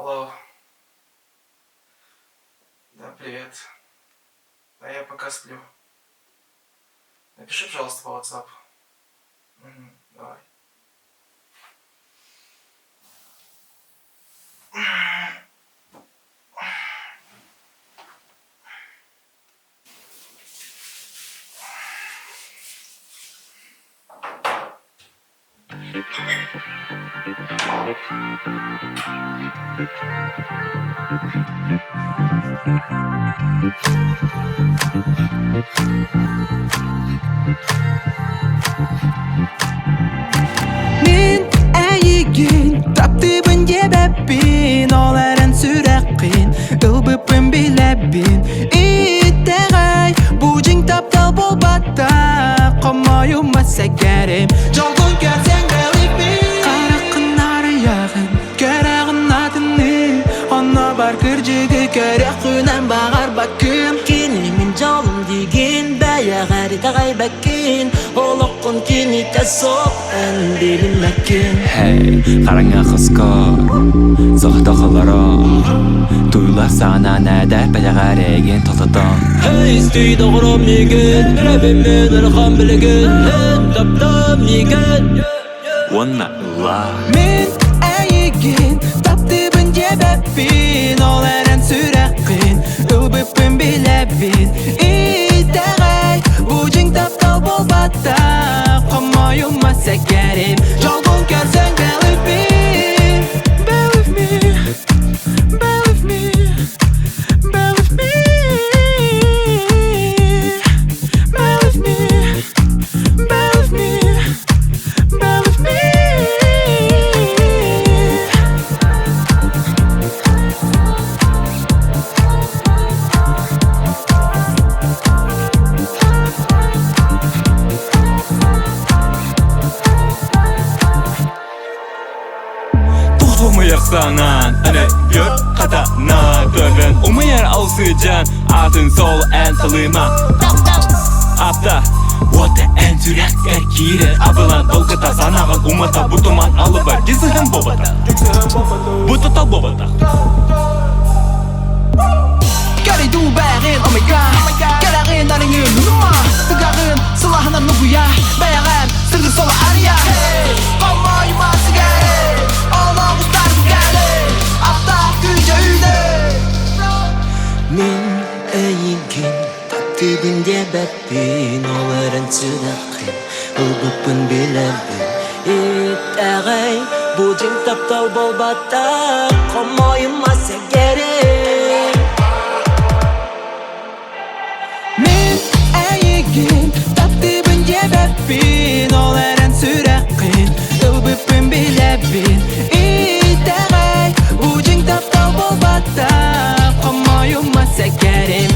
Алло. Да, привет. Да, я пока сплю. Напиши, пожалуйста, по WhatsApp. Угу, давай. Мен эйигин таптыыбын дебеппин, оларын сүреккин ылбыппын билебин. Иттегай бужың таптал болбатта, комоюма секерим. Жолдун көрсең believe me. Каракын ары ягын, керегін атыны, она бар кыржыгы керек күнен багар бакым. Кинимин жолым деген бәяғари тағай бәккен, олыққын кені тәсоп ән белінмәккен. Hey, қараңа қысқыр, зоқтақылары туйлар сана нәдәр бәяғареген тұтыдан. Hey, стейді құрым еген, рәбімен ұрған білген, ән таптам еген. One night love. Мен эйигин таптыыбын дебеппин, оларын сүреккин ылбыппын билебин. Иттегай бужың таптал болбатта, комоюма секерим. Жолдун көрсең believe me. Believe me. Believe me. Believe me. Believe me. Believe me. Believe me. Umuyar sanan, ane gör katana Dövün umuyar alsıcan, atın sol en salıma Apta, what the en sürek erkire Abılan dolgıta sanağın umata bu duman alıbar Gizlihen bobata, bu tutal bobata Gary du bärin, oh my god Gärärin där ingen numma Tuggarin, silahına nuguya Bärin, sırgı sola arya Kommayuma sigari Oğlan ustar bu gäli Apta güce üde Мен әйігін таптыыбын дебеппин, оларын сүреккин ылбыппын билебин. Иттегай бужың таптал болбатта, комоюма секерим. Мен эйигин таптыыбын дебеппин, оларын сүреккин ылбыппын билебин. Иттегай бужың таптал болбатта, комоюма секерим.